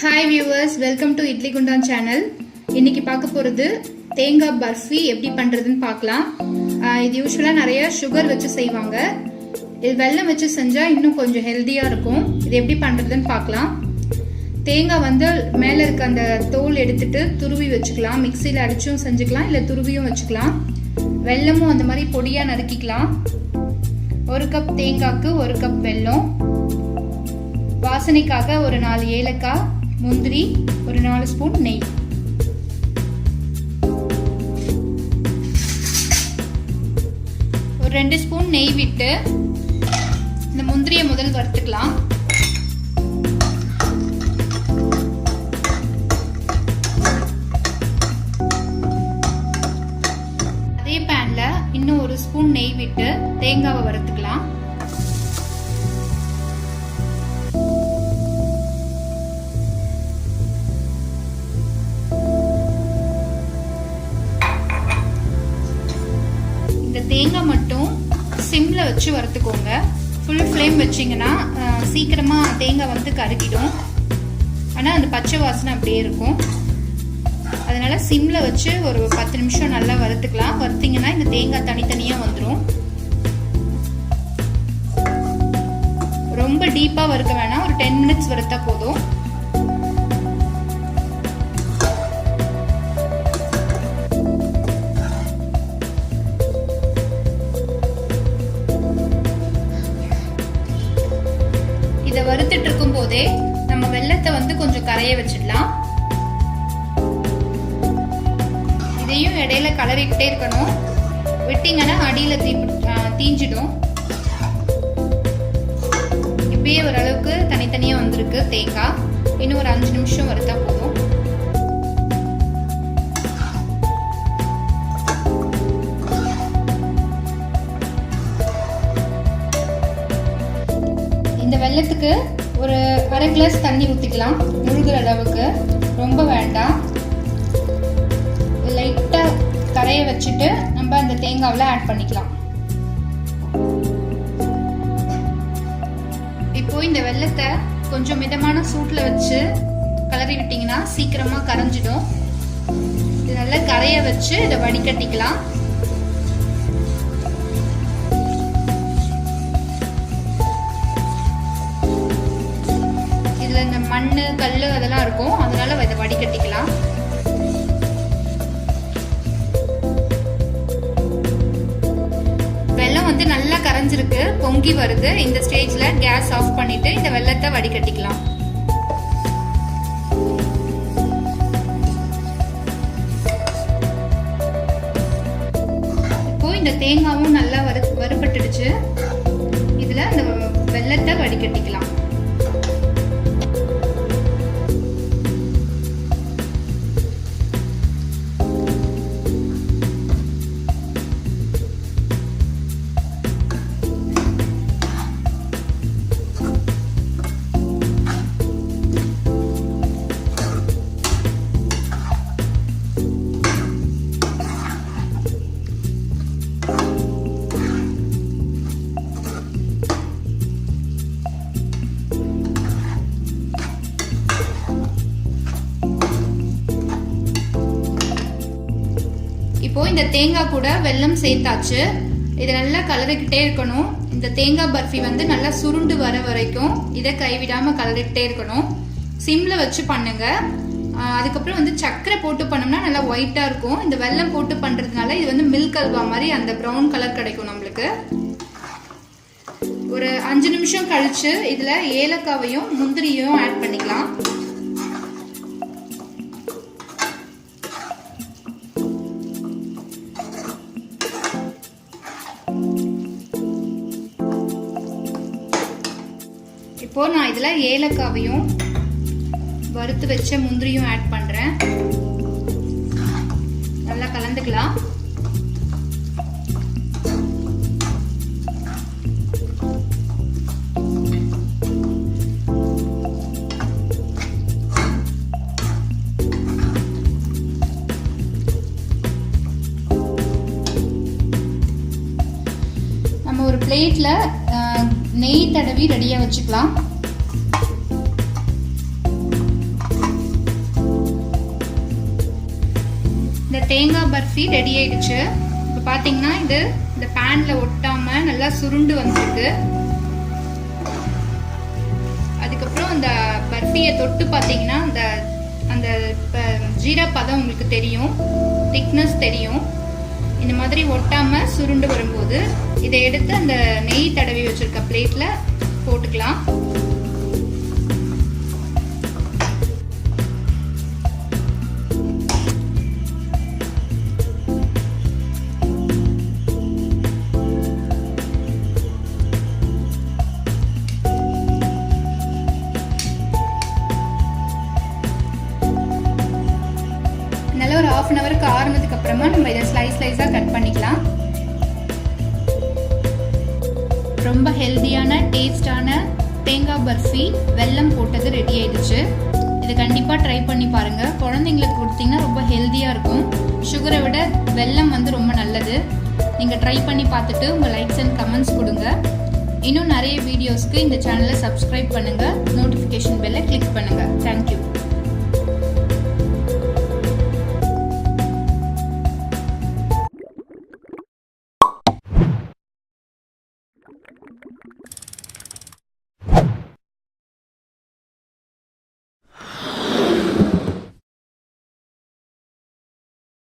Hi viewers, welcome to Idly Kundaan channel. இன்னைக்கு பார்க்க போறது தேங்காய் பர்ஃபி எப்படி பண்றதுன்னு பார்க்கலாம். இது யூசுவலா நிறைய சுகர் வச்சு செய்வாங்க. இது வெல்லம் வச்சு செஞ்சா இன்னும் கொஞ்சம் ஹெல்தியா இருக்கும். இது எப்படி பண்றதுன்னு பார்க்கலாம். தேங்காய் வந்து மேல இருக்க அந்த தோல் எடுத்துட்டு துருவி வச்சுக்கலாம். மிக்ஸில அடிச்சும் செஞ்சுக்கலாம் இல்ல துருவியும் வச்சுக்கலாம். வெல்லமும் அந்த மாதிரி பொடியா நறுக்கிக்கலாம். 1 கப் தேங்காய்க்கு 1 கப் வெல்லம். வாசனைக்காக ஒரு 4 ஏலக்காய், முந்திரி, ஒரு 4 ஸ்பூன் நெய். ஒரு 2 ஸ்பூன் நெய் விட்டு இந்த முந்திரியை முதல் வறுத்துக்கலாம். அதே பேன்ல இன்னும் 1 ஸ்பூன் நெய் விட்டு தேங்காவை வறுத்துக்கலாம். தேங்காய் மட்டும் சிம்ல வச்சு வறுத்துக்கோங்க. ஃபுல் ஃப்ளேம் வச்சிங்கன்னா சீக்கிரமா தேங்காய் வந்து கருகிடும். ஆனால் அந்த பச்சை வாசனை அப்படியே இருக்கும். அதனால சிம்ல வச்சு ஒரு 10 நிமிஷம் நல்லா வறுத்துக்கலாம். வறுத்தீங்கன்னா இந்த தேங்காய் தனித்தனியாக வந்துடும். ரொம்ப டீப்பாக வறுக்க வேணாம், ஒரு 10 மினிட்ஸ் வறுத்தா போதும். இதை வறுத்துட்டு இருக்கும் போதே நம்ம வெல்லத்தை வந்து கொஞ்சம் கரைய வச்சிடலாம். இதையும் இடையில கலரிக்கிட்டே இருக்கணும். விட்டீங்கன்னா அடியில தீஞ்சிடும். இப்பயே ஓரளவுக்கு தனித்தனியா வந்திருக்கு தேங்காய். இன்னும் ஒரு 5 நிமிஷம் வறுத்தா போதும். இந்த வெல்லத்துக்கு ஒரு 1/2 கிளாஸ் தண்ணி ஊற்றிக்கலாம். முழுகிற அளவுக்கு, ரொம்ப வேண்டாம். லைட்டாக கரைய வச்சுட்டு நம்ம அந்த தேங்காவில் ஆட் பண்ணிக்கலாம். இப்போ இந்த வெல்லத்தை கொஞ்சம் மிதமான சூட்டில் வச்சு கலரி விட்டிங்கன்னா சீக்கிரமாக கரைஞ்சிடும். இது நல்லா கரைய வச்சு இதை வடிகட்டிக்கலாம். இந்த மண்ணு கல்லு அதெல்லாம் இருக்கும், அதனால இதை வடிகட்டிக்கலாம். வெல்லம் வந்து நல்லா கரைஞ்சிருக்கு, பொங்கி வருது. இந்த ஸ்டேஜ்ல கேஸ் ஆஃப் பண்ணிட்டு இந்த வெல்லத்தை வடிகட்டிக்கலாம். இப்போ இந்த தேங்காவும் நல்லா வறுபட்டுடுச்சு. இதுல இந்த வெல்லத்தை வடிகட்டிக்கலாம். இப்போ இந்த தேங்காய் கூட வெல்லம் சேர்த்தாச்சு. இதை நல்லா கலரிக்கிட்டே இருக்கணும். இந்த தேங்காய் பர்ஃபி வந்து நல்லா சுருண்டு வர வரைக்கும் இதை கைவிடாம கலரிக்கிட்டே இருக்கணும். சிம்ல வச்சு பண்ணுங்க. அதுக்கப்புறம் வந்து சர்க்கரை போட்டு பண்ணோம்னா நல்லா ஒயிட்டா இருக்கும். இந்த வெல்லம் போட்டு பண்றதுனால இது வந்து மில்க் அல்வா மாதிரி அந்த ப்ரௌன் கலர் கிடைக்கும் நம்மளுக்கு. ஒரு 5 நிமிஷம் கழிச்சு இதுல ஏலக்காவையும் முந்திரியும் ஆட் பண்ணிக்கலாம். இப்போ நான் இதுல ஏலக்காவையும் வறுத்து வச்ச முந்திரியும் ஆட் பண்றேன். நல்லா கலந்துக்கலாம். நம்ம ஒரு பிளேட்ல நெய் தடவி ரெடியா வச்சுக்கலாம். தேங்காய் பர்ஃபி ரெடி ஆயிடுச்சு. இப்போ பார்த்தீங்கன்னா இது இந்த பேன்ல ஒட்டாம நல்லா சுருண்டு வந்திருக்கு. அதுக்கப்புறம் அந்த பர்ஃபியை தொட்டு பார்த்தீங்கன்னா அந்த அந்த ஜீரா பதம் உங்களுக்கு தெரியும், திக்னஸ் தெரியும். இந்த மாதிரி ஒட்டாம சுருண்டு வரும்போது இதை எடுத்து அந்த நெய் தடவி வச்சிருக்க பிளேட்ல போட்டுக்கலாம். நல்லா ஒரு 1/2 அன் ஹவருக்கு ஆறுனதுக்கு அப்புறமா நம்ம இதை ஸ்லைஸா கட் பண்ணிக்கலாம். ரொம்ப ஹெல்தியான டேஸ்டான தேங்காய் பர்ஃபி வெல்லம் போட்டது ரெடி ஆயிடுச்சு. இதை கண்டிப்பாக ட்ரை பண்ணி பாருங்க. குழந்தைங்களுக்கு கொடுத்தீங்கன்னா ரொம்ப ஹெல்தியாக இருக்கும். சுகரை விட வெல்லம் ரொம்ப நல்லது. நீங்கள் ட்ரை பண்ணி பார்த்துட்டு உங்கள் லைக்ஸ் அண்ட் கமெண்ட்ஸ் கொடுங்க. இன்னும் நிறைய வீடியோஸ்க்கு இந்த சேனலை சப்ஸ்கிரைப் பண்ணுங்க, நோட்டிஃபிகேஷன் பெல்லை கிளிக் பண்ணுங்க. தேங்க்யூ.